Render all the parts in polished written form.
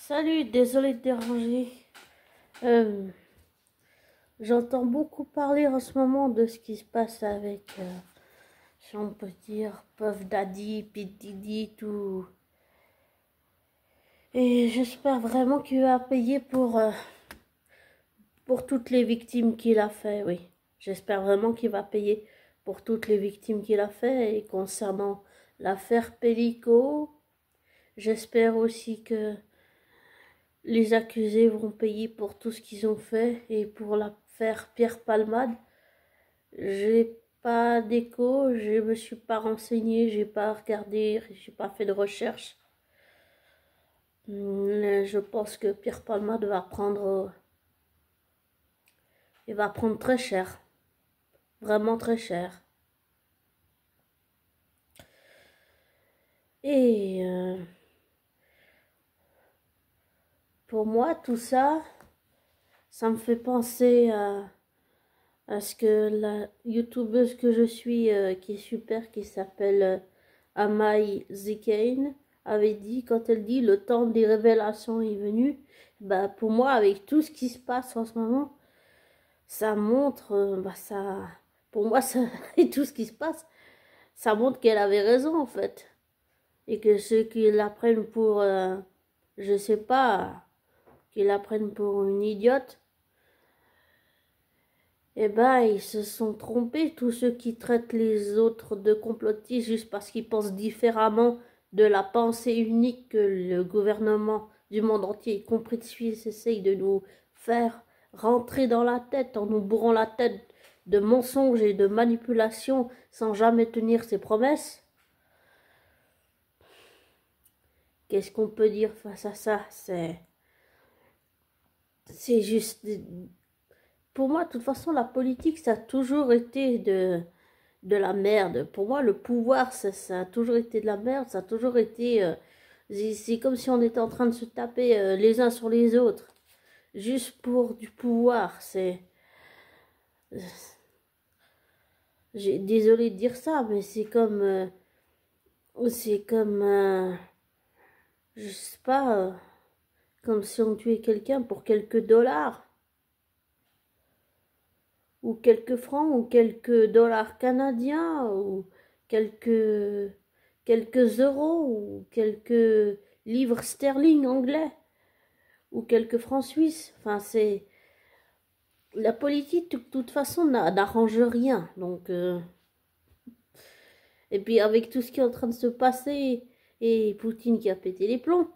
Salut, désolé de déranger. Euh, J'entends beaucoup parler en ce moment de ce qui se passe avec, si on peut dire, Puff Daddy, P. Diddy, tout. Et j'espère vraiment qu'il va payer pour toutes les victimes qu'il a fait, oui. J'espère vraiment qu'il va payer pour toutes les victimes qu'il a fait. Et concernant l'affaire Pellico, j'espère aussi que les accusés vont payer pour tout ce qu'ils ont fait. Et pour l'affaire Pierre Palmade, j'ai pas d'écho, je me suis pas renseignée, j'ai pas regardé, j'ai pas fait de recherche. Je pense que Pierre Palmade il va prendre très cher, vraiment très cher. Et pour moi, tout ça, ça me fait penser à ce que la youtubeuse que je suis, qui est super, qui s'appelle Amai Zikane, avait dit, quand elle dit le temps des révélations est venu. Bah, pour moi, avec tout ce qui se passe en ce moment, ça montre, pour moi, ça, et tout ce qui se passe, ça montre qu'elle avait raison en fait. Et que ceux qui la prennent pour, je sais pas, qui la prennent pour une idiote, eh ben, ils se sont trompés, tous ceux qui traitent les autres de complotistes juste parce qu'ils pensent différemment de la pensée unique que le gouvernement du monde entier, y compris de Suisse, essaye de nous faire rentrer dans la tête en nous bourrant la tête de mensonges et de manipulations sans jamais tenir ses promesses. Qu'est-ce qu'on peut dire face à ça? C'est juste... Pour moi, de toute façon, la politique, ça a toujours été de la merde. Pour moi, le pouvoir, ça a toujours été de la merde. Ça a toujours été... c'est comme si on était en train de se taper les uns sur les autres. Juste pour du pouvoir. Désolé de dire ça, mais c'est comme... je sais pas... comme si on tuait quelqu'un pour quelques dollars. Ou quelques francs, ou quelques dollars canadiens, ou quelques, quelques euros, ou quelques livres sterling anglais, ou quelques francs suisses. Enfin, c'est... La politique, de toute façon, n'arrange rien. Donc, et puis, avec tout ce qui est en train de se passer, et Poutine qui a pété les plombs,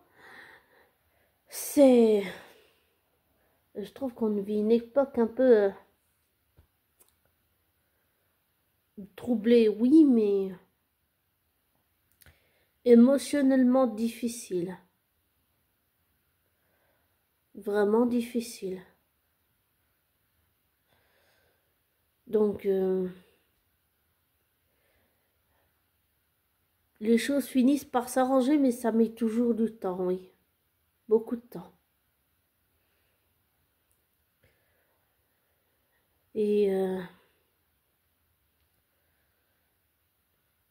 c'est... Je trouve qu'on vit une époque un peu troublée, oui, mais émotionnellement difficile. Vraiment difficile. Donc, les choses finissent par s'arranger, mais ça met toujours du temps, oui. Beaucoup de temps. Et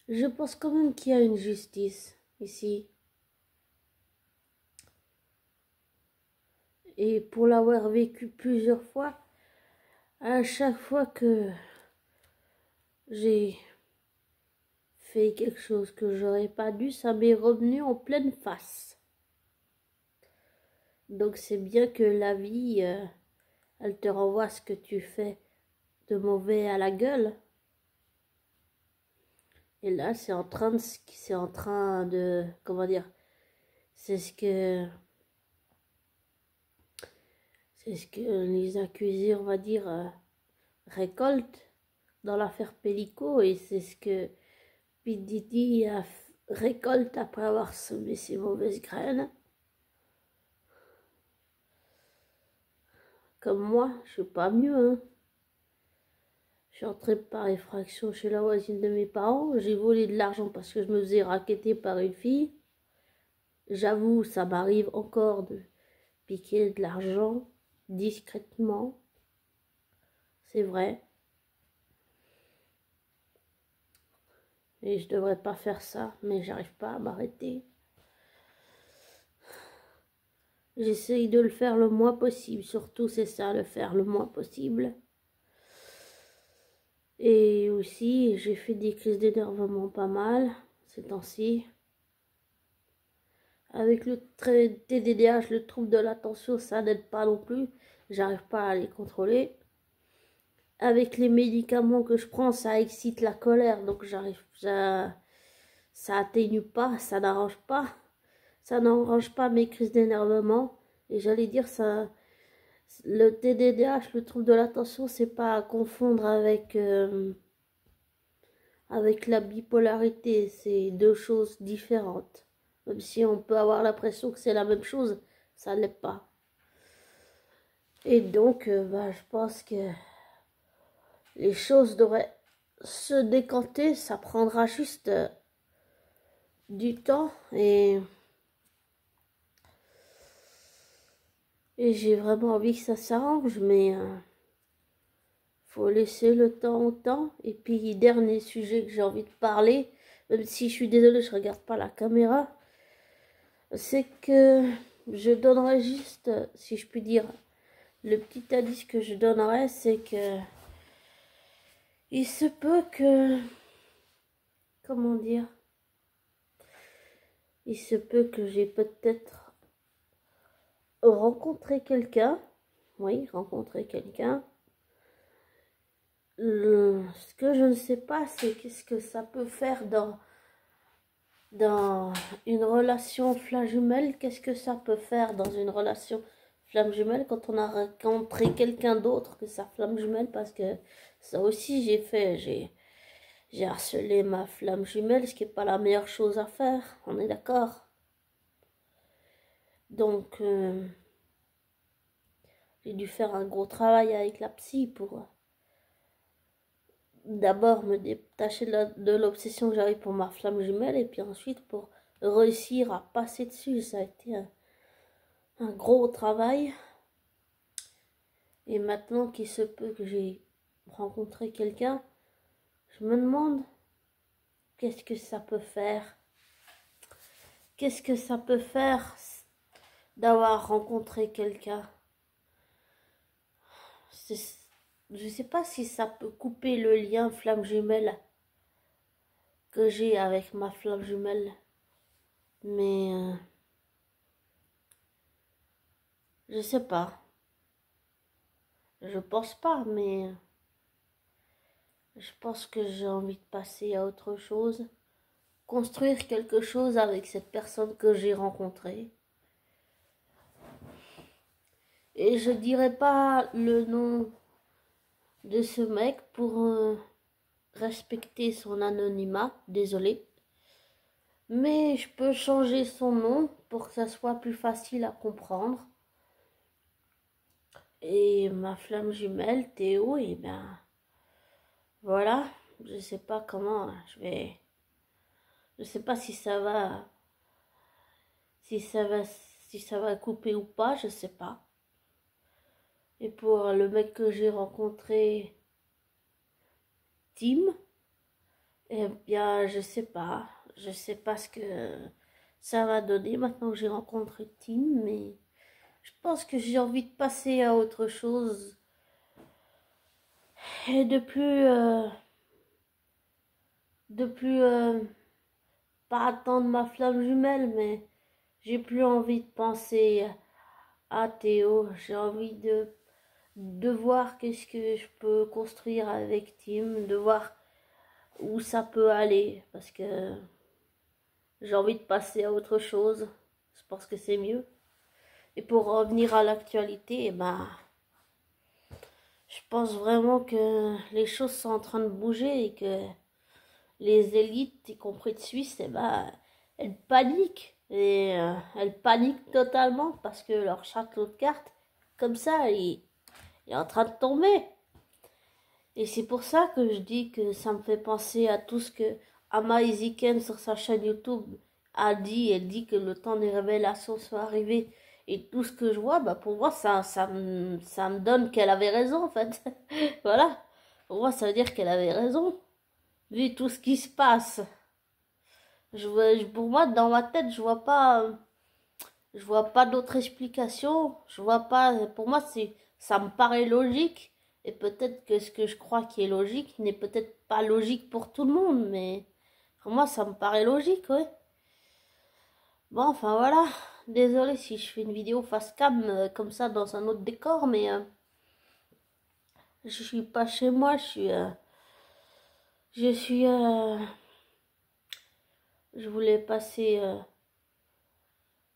je pense quand même qu'il y a une justice ici. Et pour l'avoir vécu plusieurs fois, à chaque fois que j'ai fait quelque chose que j'aurais pas dû, ça m'est revenu en pleine face. Donc c'est bien que la vie, elle te renvoie ce que tu fais de mauvais à la gueule. Et là, comment dire, c'est ce que, c'est ce que les accusés, on va dire, récoltent dans l'affaire Pellico, et c'est ce que P. Diddy récolte après avoir semé ses mauvaises graines. Comme moi, je suis pas mieux, hein. Je suis entrée par effraction chez la voisine de mes parents. J'ai volé de l'argent parce que je me faisais racketter par une fille. J'avoue, ça m'arrive encore de piquer de l'argent discrètement. C'est vrai. Et je devrais pas faire ça, mais j'arrive pas à m'arrêter. J'essaye de le faire le moins possible. Surtout, c'est ça, le faire le moins possible. Et aussi, j'ai fait des crises d'énervement pas mal ces temps-ci. Avec le TDAH, le trouble de l'attention, ça n'aide pas non plus. J'arrive pas à les contrôler. Avec les médicaments que je prends, ça excite la colère. Donc ça atténue pas, ça n'arrange pas. Ça n'arrange pas mes crises d'énervement. Et j'allais dire, ça, le TDAH, le trouble de l'attention, c'est pas à confondre avec la bipolarité. C'est deux choses différentes. Même si on peut avoir l'impression que c'est la même chose, ça ne l'est pas. Et donc, je pense que les choses devraient se décanter. Ça prendra juste du temps. Et j'ai vraiment envie que ça s'arrange. Mais faut laisser le temps au temps. Et puis, dernier sujet que j'ai envie de parler, même si je suis désolée, je ne regarde pas la caméra, c'est que je donnerais juste, si je puis dire, le petit indice que je donnerais, c'est que il se peut que, comment dire, il se peut que j'ai peut-être rencontré quelqu'un, oui, rencontré quelqu'un. Ce que je ne sais pas, c'est qu'est-ce que ça peut faire dans une relation flamme jumelle. Qu'est-ce que ça peut faire dans une relation flamme jumelle quand on a rencontré quelqu'un d'autre que sa flamme jumelle? Parce que ça aussi j'ai harcelé ma flamme jumelle, ce qui n'est pas la meilleure chose à faire, on est d'accord? Donc j'ai dû faire un gros travail avec la psy pour d'abord me détacher de l'obsession que j'avais pour ma flamme jumelle, et puis ensuite pour réussir à passer dessus. Ça a été un gros travail. Et maintenant qu'il se peut que j'ai rencontré quelqu'un, je me demande qu'est-ce que ça peut faire. Qu'est-ce que ça peut faire d'avoir rencontré quelqu'un? Je ne sais pas si ça peut couper le lien flamme jumelle que j'ai avec ma flamme jumelle. Mais je sais pas. Je pense pas, mais je pense que j'ai envie de passer à autre chose. Construire quelque chose avec cette personne que j'ai rencontrée. Et je dirais pas le nom de ce mec pour respecter son anonymat, désolé. Mais je peux changer son nom pour que ça soit plus facile à comprendre. Et ma flamme jumelle, Théo, et ben voilà, je sais pas comment je sais pas si ça va couper ou pas, je sais pas. Et pour le mec que j'ai rencontré, Tim, eh bien je sais pas ce que ça va donner maintenant que j'ai rencontré Tim, mais je pense que j'ai envie de passer à autre chose et de plus pas attendre ma flamme jumelle, mais j'ai plus envie de penser à Théo. J'ai envie de voir qu'est-ce que je peux construire avec Tim, de voir où ça peut aller, parce que j'ai envie de passer à autre chose. Je pense que c'est mieux. Et pour revenir à l'actualité, je pense vraiment que les choses sont en train de bouger et que les élites, y compris de Suisse, elles paniquent. Et elles paniquent totalement parce que leur château de cartes, comme ça, il est en train de tomber. Et c'est pour ça que je dis que ça me fait penser à tout ce que Ama Eziken sur sa chaîne YouTube a dit. Elle dit que le temps des révélations soit arrivé. Et tout ce que je vois, pour moi, ça me donne qu'elle avait raison, en fait. Voilà. Pour moi, ça veut dire qu'elle avait raison. Vu tout ce qui se passe. Pour moi, dans ma tête, je vois pas Je vois pas d'autre explication. Je vois pas. Pour moi, ça me paraît logique. Et peut-être que ce que je crois qui est logique n'est peut-être pas logique pour tout le monde, mais pour moi, ça me paraît logique, ouais. Bon, enfin voilà. Désolé si je fais une vidéo face cam comme ça dans un autre décor, mais je suis pas chez moi. Je suis. Je voulais passer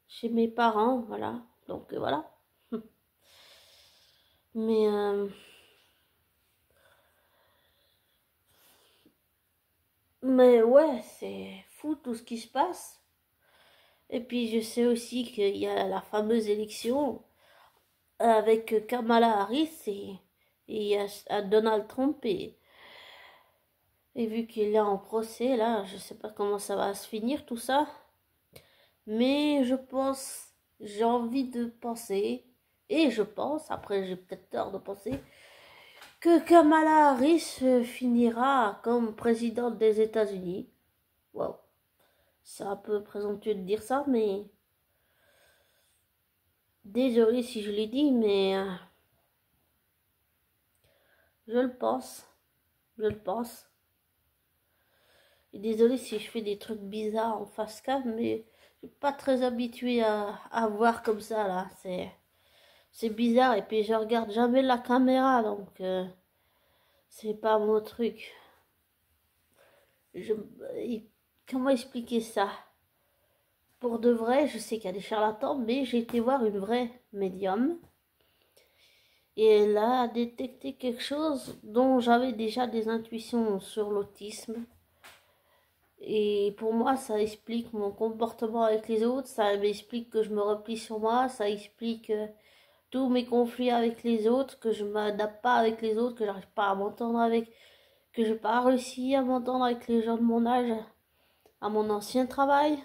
chez mes parents, voilà. Donc voilà. Mais ouais, c'est fou tout ce qui se passe. Et puis je sais aussi qu'il y a la fameuse élection avec Kamala Harris et il y a Donald Trump et vu qu'il est en procès là, je sais pas comment ça va se finir tout ça. Mais je pense, j'ai envie de penser, et je pense, après j'ai peut-être tort de penser, que Kamala Harris finira comme présidente des États-Unis. Wow, c'est un peu présomptueux de dire ça, mais désolé si je l'ai dit, mais je le pense, je le pense. Et désolé si je fais des trucs bizarres en face cam, mais je suis pas très habituée à voir comme ça là. C'est bizarre et puis je regarde jamais la caméra donc c'est pas mon truc. Je, comment expliquer ça? Pour de vrai, je sais qu'il y a des charlatans, mais j'ai été voir une vraie médium. Et elle a détecté quelque chose dont j'avais déjà des intuitions sur l'autisme. Et pour moi, ça explique mon comportement avec les autres, ça m'explique que je me replie sur moi, ça explique tous mes conflits avec les autres, que je m'adapte pas avec les autres, que j'arrive pas à m'entendre avec, que je n'ai pas réussi à m'entendre avec les gens de mon âge, à mon ancien travail.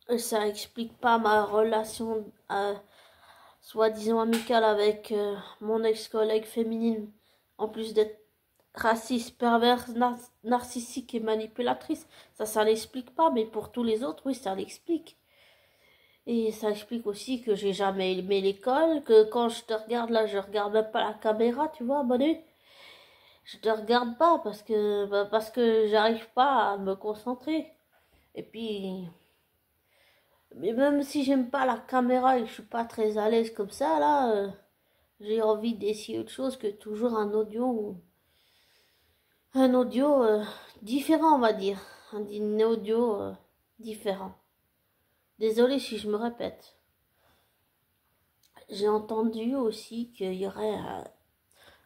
Et ça explique pas ma relation soi-disant amicale avec mon ex-collègue féminine, en plus d'être raciste, perverse, narcissique et manipulatrice. Ça l'explique pas, mais pour tous les autres, oui, ça l'explique. Et ça explique aussi que j'ai jamais aimé l'école, que quand je te regarde là, je regarde même pas la caméra, tu vois, bonnet. Je te regarde pas parce que j'arrive pas à me concentrer. Et puis, mais même si j'aime pas la caméra et que je suis pas très à l'aise comme ça, là, j'ai envie d'essayer autre chose que toujours un audio différent, on va dire. Un audio différent. Désolée si je me répète. J'ai entendu aussi qu'il y aurait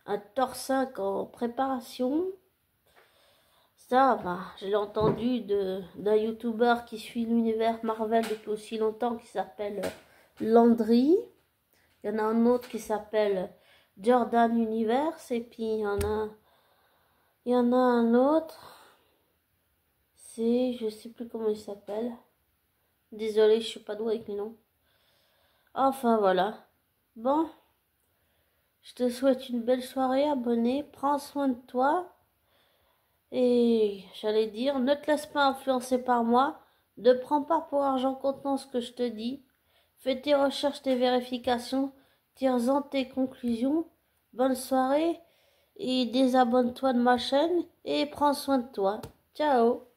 un Thor 5 en préparation. Ça, bah, je l'ai entendu d'un YouTuber qui suit l'univers Marvel depuis aussi longtemps qui s'appelle Landry. Il y en a un autre qui s'appelle Jordan Universe. Et puis il y en a un autre. Je sais plus comment il s'appelle. Désolée, je suis pas douée avec les noms. Enfin voilà. Bon, je te souhaite une belle soirée, abonné. Prends soin de toi. Et j'allais dire, ne te laisse pas influencer par moi. Ne prends pas pour argent comptant ce que je te dis. Fais tes recherches, tes vérifications. Tire-en tes conclusions. Bonne soirée. Et désabonne-toi de ma chaîne. Et prends soin de toi. Ciao.